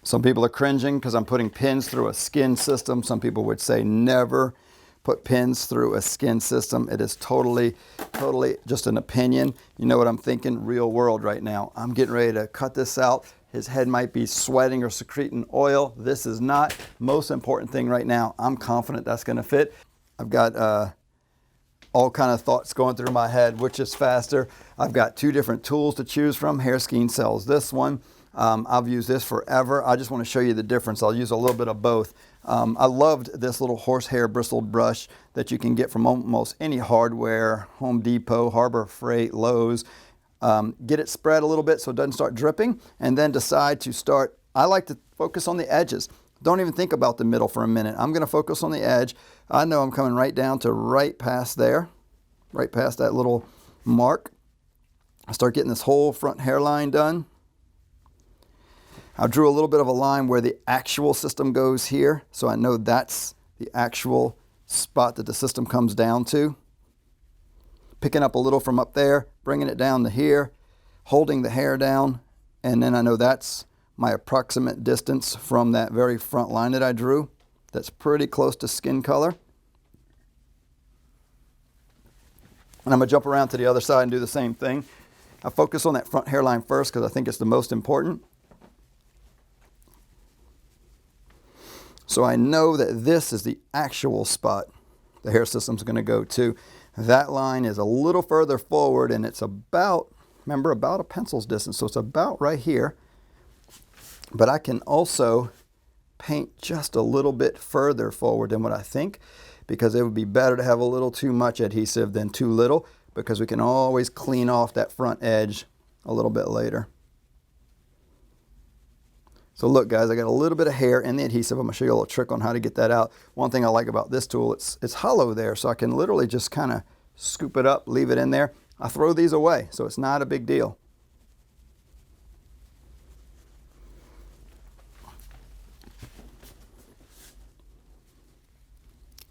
Some people are cringing because I'm putting pins through a skin system. Some people would say never put pins through a skin system. It is totally just an opinion. You know what I'm thinking? Real world right now. I'm getting ready to cut this out. His head might be sweating or secreting oil. This is not. Most important thing right now, I'm confident that's going to fit. I've got all kind of thoughts going through my head, which is faster. I've got two different tools to choose from. Hairskeen sells this one. I've used this forever. I just want to show you the difference. I'll use a little bit of both. I loved this little horsehair bristled brush that you can get from almost any hardware, Home Depot, Harbor Freight, Lowe's. Get it spread a little bit so it doesn't start dripping, and then decide to start. I like to focus on the edges. Don't even think about the middle for a minute. I'm going to focus on the edge. I know I'm coming right down to right past there, right past that little mark. I start getting this whole front hairline done. I drew a little bit of a line where the actual system goes here, so I know that's the actual spot that the system comes down to. Picking up a little from up there, bringing it down to here, holding the hair down, and then I know that's my approximate distance from that very front line that I drew. That's pretty close to skin color. And I'm going to jump around to the other side and do the same thing. I focus on that front hairline first because I think it's the most important. So I know that this is the actual spot the hair system's going to go to. That line is a little further forward, and it's about, remember, about a pencil's distance. So it's about right here. But I can also paint just a little bit further forward than what I think, because it would be better to have a little too much adhesive than too little, because we can always clean off that front edge a little bit later. So look, guys, I got a little bit of hair in the adhesive. I'm going to show you a little trick on how to get that out. One thing I like about this tool, it's hollow there, so I can literally just kind of scoop it up, leave it in there. I throw these away, so it's not a big deal.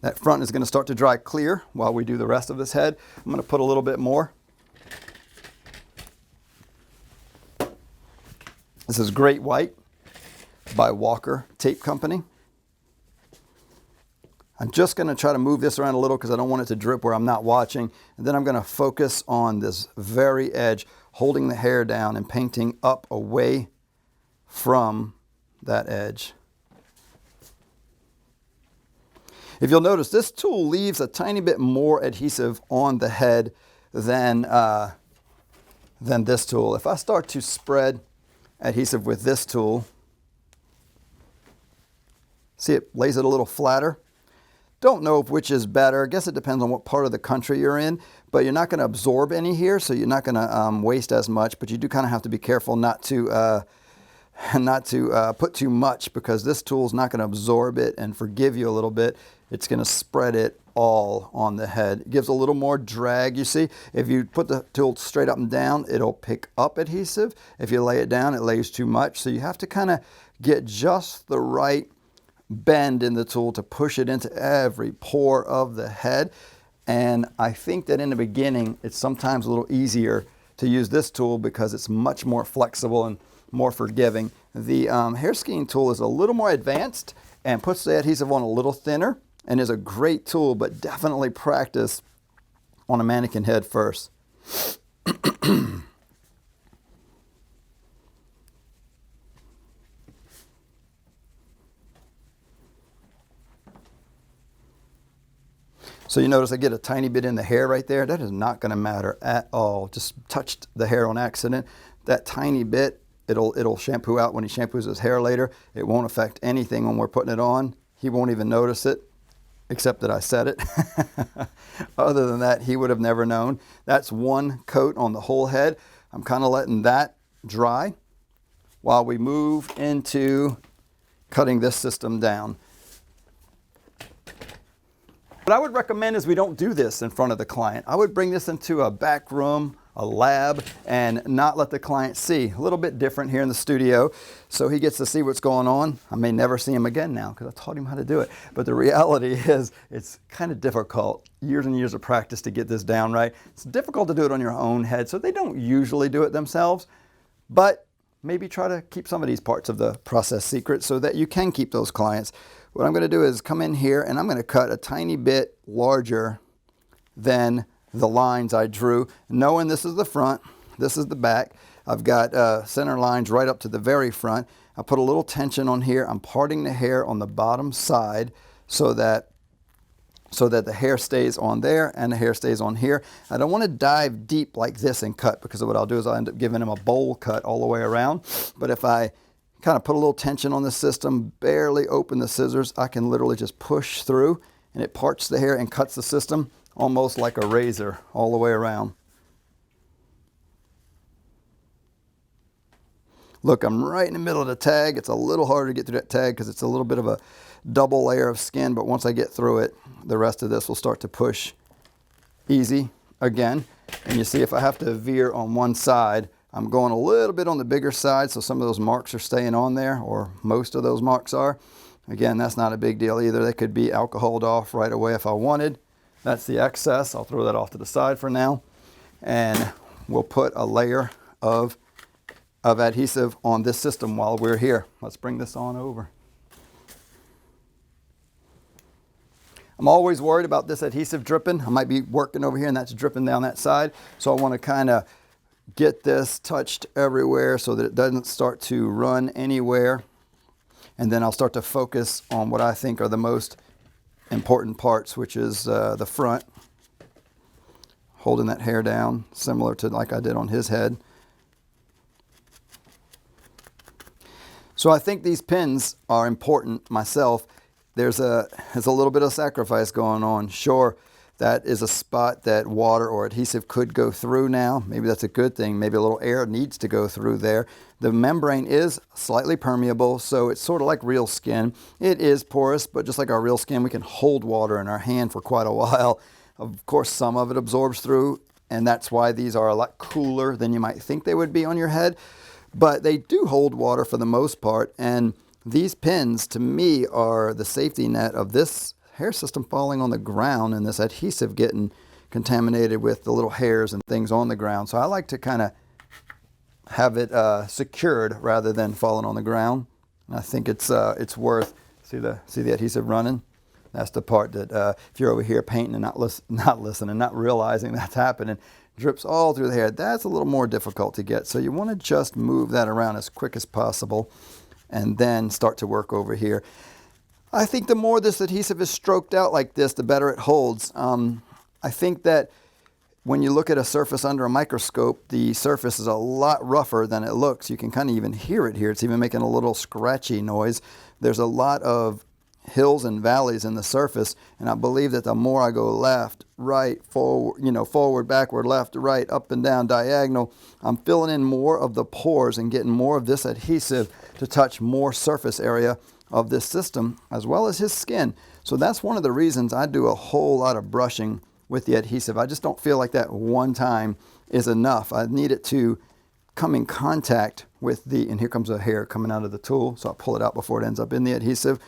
That front is going to start to dry clear while we do the rest of this head. I'm going to put a little bit more. This is Great White by Walker Tape Company. I'm just going to try to move this around a little because I don't want it to drip where I'm not watching. And then I'm going to focus on this very edge, holding the hair down and painting up away from that edge. If you'll notice, this tool leaves a tiny bit more adhesive on the head than this tool. If I start to spread adhesive with this tool, see, it lays it a little flatter. Don't know which is better. I guess it depends on what part of the country you're in, but you're not going to absorb any here, so you're not going to waste as much, but you do kind of have to be careful not to put too much, because this tool is not going to absorb it and forgive you a little bit. It's going to spread it all on the head. It gives a little more drag, you see. If you put the tool straight up and down, it'll pick up adhesive. If you lay it down, it lays too much. So you have to kind of get just the right bend in the tool to push it into every pore of the head. And I think that in the beginning, it's sometimes a little easier to use this tool because it's much more flexible and more forgiving. The Hairskeen tool is a little more advanced and puts the adhesive on a little thinner and is a great tool, but definitely practice on a mannequin head first. So you notice I get a tiny bit in the hair right there. That is not going to matter at all. Just touched the hair on accident. That tiny bit, it'll shampoo out when he shampoos his hair later. It won't affect anything when we're putting it on. He won't even notice it, except that I said it. Other than that, he would have never known. That's one coat on the whole head. I'm kind of letting that dry while we move into cutting this system down. What I would recommend is we don't do this in front of the client. I would bring this into a back room, a lab, and not let the client see. A little bit different here in the studio, so he gets to see what's going on. I may never see him again now because I taught him how to do it. But the reality is it's kind of difficult. Years and years of practice to get this down right. It's difficult to do it on your own head, so they don't usually do it themselves. But maybe try to keep some of these parts of the process secret so that you can keep those clients. What I'm going to do is come in here and I'm going to cut a tiny bit larger than the lines I drew, knowing this is the front, this is the back. I've got center lines right up to the very front. I put a little tension on here. I'm parting the hair on the bottom side so that the hair stays on there and the hair stays on here. I don't want to dive deep like this and cut, because what I'll do is I'll end up giving him a bowl cut all the way around. But if I kind of put a little tension on the system, barely open the scissors, I can literally just push through and it parts the hair and cuts the system almost like a razor all the way around. Look, I'm right in the middle of the tag. It's a little harder to get through that tag because it's a little bit of a double layer of skin, but once I get through it, the rest of this will start to push easy again. And you see, if I have to veer on one side, I'm going a little bit on the bigger side, so some of those marks are staying on there, or most of those marks are. Again, that's not a big deal either. They could be alcoholed off right away if I wanted. That's the excess. I'll throw that off to the side for now. And we'll put a layer of adhesive on this system while we're here. Let's bring this on over. I'm always worried about this adhesive dripping. I might be working over here and that's dripping down that side. So I want to kind of get this touched everywhere so that it doesn't start to run anywhere. And then I'll start to focus on what I think are the most important parts, which is the front. Holding that hair down, similar to like I did on his head. So I think these pins are important myself. There's a little bit of sacrifice going on. Sure, that is a spot that water or adhesive could go through now. Maybe that's a good thing. Maybe a little air needs to go through there. The membrane is slightly permeable, so it's sort of like real skin. It is porous, but just like our real skin, we can hold water in our hand for quite a while. Of course, some of it absorbs through, and that's why these are a lot cooler than you might think they would be on your head. But they do hold water for the most part, and these pins, to me, are the safety net of this hair system falling on the ground and this adhesive getting contaminated with the little hairs and things on the ground. So I like to kind of have it secured rather than falling on the ground. And I think it's worth, see the adhesive running? That's the part that if you're over here painting and not listening, not realizing that's happening, drips all through the hair. That's a little more difficult to get. So you want to just move that around as quick as possible and then start to work over here. I think the more this adhesive is stroked out like this, the better it holds. I think that when you look at a surface under a microscope, the surface is a lot rougher than it looks. You can kind of even hear it here. It's even making a little scratchy noise. There's a lot of hills and valleys in the surface, and I believe that the more I go left, right, forward, forward, backward, left, right, up and down, diagonal, I'm filling in more of the pores and getting more of this adhesive to touch more surface area of this system, as well as his skin. So that's one of the reasons I do a whole lot of brushing with the adhesive. I just don't feel like that one time is enough. I need it to come in contact with and here comes the hair coming out of the tool, so I'll pull it out before it ends up in the adhesive.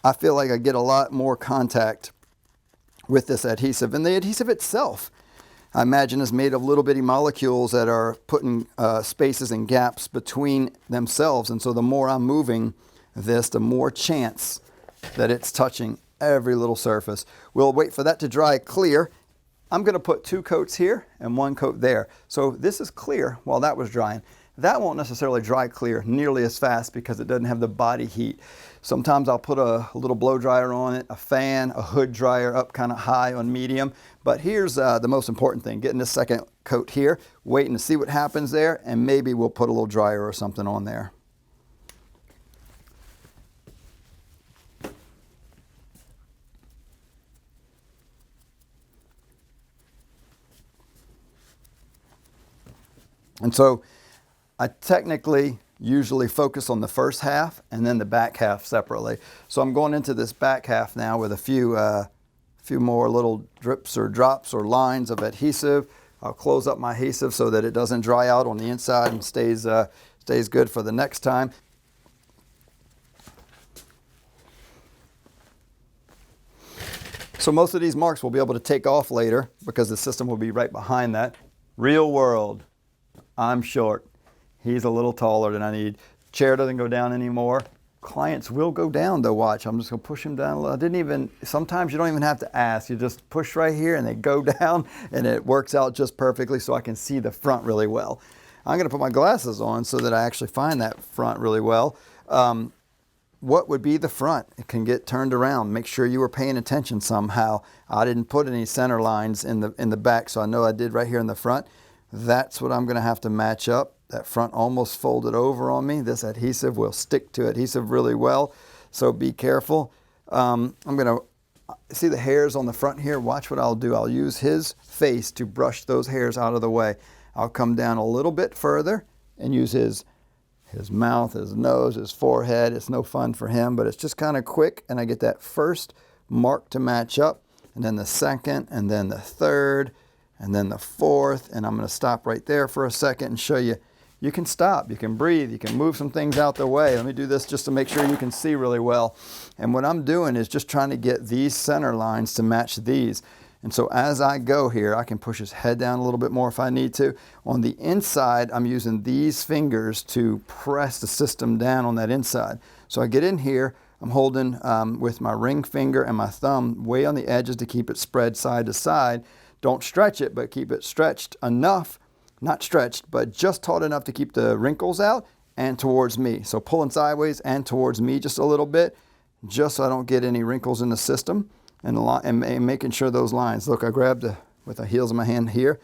I feel like I get a lot more contact with this adhesive. And the adhesive itself, I imagine, is made of little bitty molecules that are putting spaces and gaps between themselves. And so the more I'm moving this, the more chance that it's touching every little surface. We'll wait for that to dry clear. I'm going to put 2 coats here and 1 coat there. So this is clear while that was drying. That won't necessarily dry clear nearly as fast because it doesn't have the body heat. Sometimes I'll put a little blow dryer on it, a fan, a hood dryer up kind of high on medium. But here's the most important thing, getting this second coat here, waiting to see what happens there, and maybe we'll put a little dryer or something on there. And so I technically usually focus on the first half and then the back half separately. So I'm going into this back half now with a few more little drips or drops or lines of adhesive. I'll close up my adhesive so that it doesn't dry out on the inside and stays good for the next time. So most of these marks we'll be able to take off later because the system will be right behind that. Real world, I'm short. He's a little taller than I need. Chair doesn't go down anymore. Clients will go down though, watch. I'm just gonna push him down a little. Sometimes you don't even have to ask. You just push right here and they go down and it works out just perfectly so I can see the front really well. I'm gonna put my glasses on so that I actually find that front really well. What would be the front? It can get turned around. Make sure you were paying attention somehow. I didn't put any center lines in the back, so I know I did right here in the front. That's what I'm gonna have to match up. That front almost folded over on me. This adhesive will stick to adhesive really well, so be careful. I'm gonna see the hairs on the front here. Watch what I'll do. I'll use his face to brush those hairs out of the way. I'll come down a little bit further and use his mouth, his nose, his forehead. It's no fun for him, but it's just kind of quick, and I get that first mark to match up, and then the second, and then the third, and then the fourth, and I'm gonna stop right there for a second and show you. You can stop, you can breathe, you can move some things out the way. Let me do this just to make sure you can see really well. And what I'm doing is just trying to get these center lines to match these. And so as I go here, I can push his head down a little bit more if I need to. On the inside, I'm using these fingers to press the system down on that inside. So I get in here, I'm holding with my ring finger and my thumb way on the edges to keep it spread side to side. Don't stretch it, but keep it stretched enough. Not stretched, but just taut enough to keep the wrinkles out and towards me. So pulling sideways and towards me just a little bit, just so I don't get any wrinkles in the system, and making sure those lines. Look, I grabbed with the heels of my hand here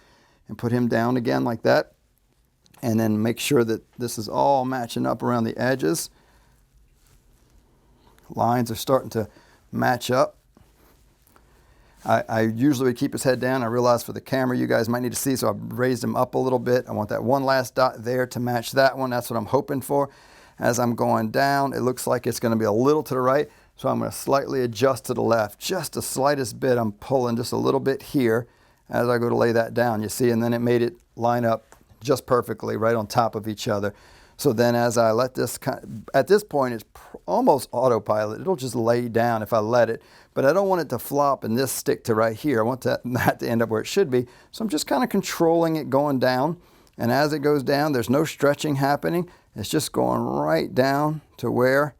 and put him down again like that. And then make sure that this is all matching up around the edges. Lines are starting to match up. I usually would keep his head down. I realize for the camera you guys might need to see, so I've raised him up a little bit. I want that one last dot there to match that one. That's what I'm hoping for. As I'm going down, it looks like it's going to be a little to the right, so I'm going to slightly adjust to the left. Just the slightest bit. I'm pulling just a little bit here as I go to lay that down, you see, and then it made it line up just perfectly right on top of each other. So then as I let this, at this point it's almost autopilot. It'll just lay down if I let it, but I don't want it to flop and this stick to right here. I want that to end up where it should be. So I'm just kind of controlling it going down. And as it goes down, there's no stretching happening. It's just going right down to where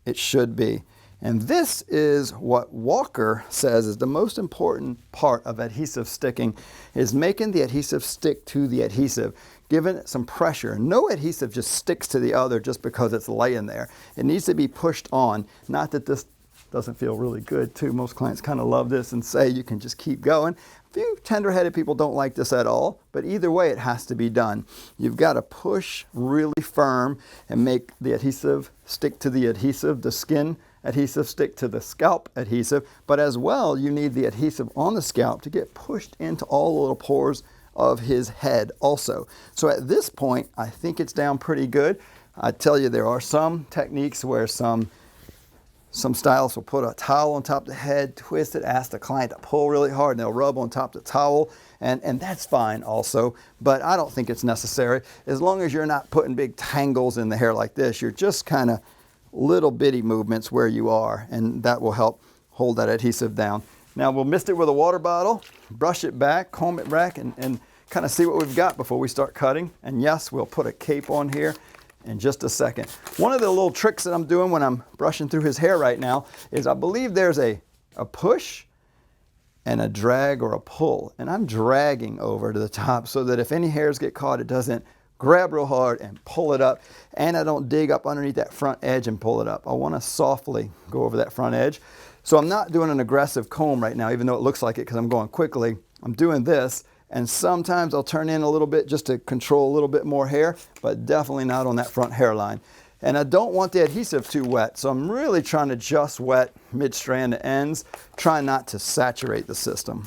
it should be. And this is what Walker says is the most important part of adhesive sticking, is making the adhesive stick to the adhesive, giving it some pressure. No adhesive just sticks to the other just because it's laying there. It needs to be pushed on. Not that this doesn't feel really good too. Most clients kind of love this and say you can just keep going. A few tender-headed people don't like this at all, but either way it has to be done. You've got to push really firm and make the adhesive stick to the adhesive, the skin adhesive stick to the scalp adhesive, but as well you need the adhesive on the scalp to get pushed into all the little pores of his head also. So at this point I think it's down pretty good. I tell you, there are some techniques where some stylists will put a towel on top of the head, twist it, ask the client to pull really hard, and they'll rub on top of the towel, and that's fine also, but I don't think it's necessary. As long as you're not putting big tangles in the hair like this, you're just kind of little bitty movements where you are, and that will help hold that adhesive down. Now we'll mist it with a water bottle, brush it back, comb it back, and kind of see what we've got before we start cutting. And yes, we'll put a cape on here in just a second. One of the little tricks that I'm doing when I'm brushing through his hair right now is I believe there's a push and a drag or a pull, and I'm dragging over to the top so that if any hairs get caught, it doesn't grab real hard and pull it up, and I don't dig up underneath that front edge and pull it up. I want to softly go over that front edge. So I'm not doing an aggressive comb right now, even though it looks like it because I'm going quickly. I'm doing this, and sometimes I'll turn in a little bit just to control a little bit more hair, but definitely not on that front hairline. And I don't want the adhesive too wet, so I'm really trying to just wet mid-strand to ends, try not to saturate the system.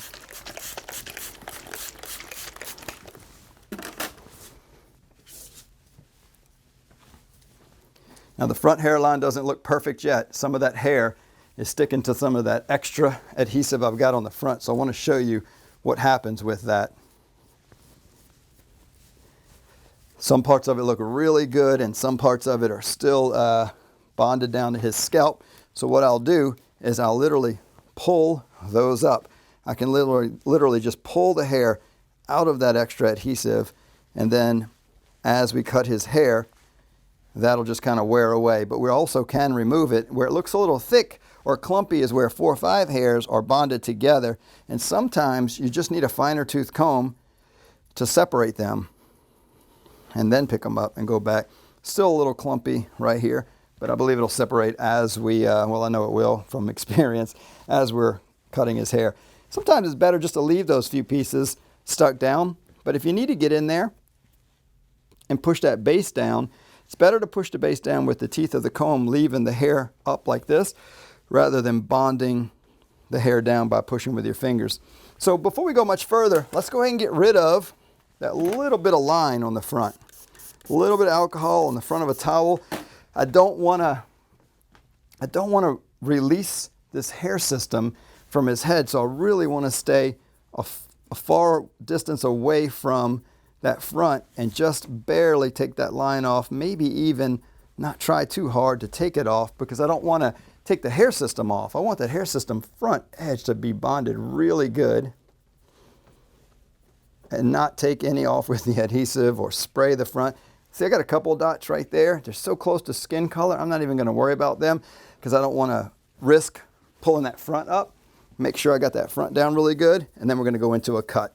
Now the front hairline doesn't look perfect yet. Some of that hair is sticking to some of that extra adhesive I've got on the front, so I want to show you what happens with that. Some parts of it look really good and some parts of it are still bonded down to his scalp. So what I'll do is I'll literally pull those up. I can literally just pull the hair out of that extra adhesive and then as we cut his hair, that'll just kind of wear away. But we also can remove it. Where it looks a little thick or clumpy is where 4 or 5 hairs are bonded together. And sometimes you just need a finer tooth comb to separate them and then pick them up and go back. Still a little clumpy right here, but I believe it'll separate as we, well, I know it will from experience, as we're cutting his hair. Sometimes it's better just to leave those few pieces stuck down, but if you need to get in there and push that base down, it's better to push the base down with the teeth of the comb, leaving the hair up like this, rather than bonding the hair down by pushing with your fingers. So before we go much further, let's go ahead and get rid of that little bit of line on the front. A little bit of alcohol on the front of a towel. I don't want to release this hair system from his head, so I really want to stay a far distance away from that front and just barely take that line off, maybe even not try too hard to take it off, because I don't want to take the hair system off. I want that hair system front edge to be bonded really good and not take any off with the adhesive or spray the front. See, I got a couple of dots right there. They're so close to skin color, I'm not even going to worry about them because I don't want to risk pulling that front up. Make sure I got that front down really good, and then we're going to go into a cut.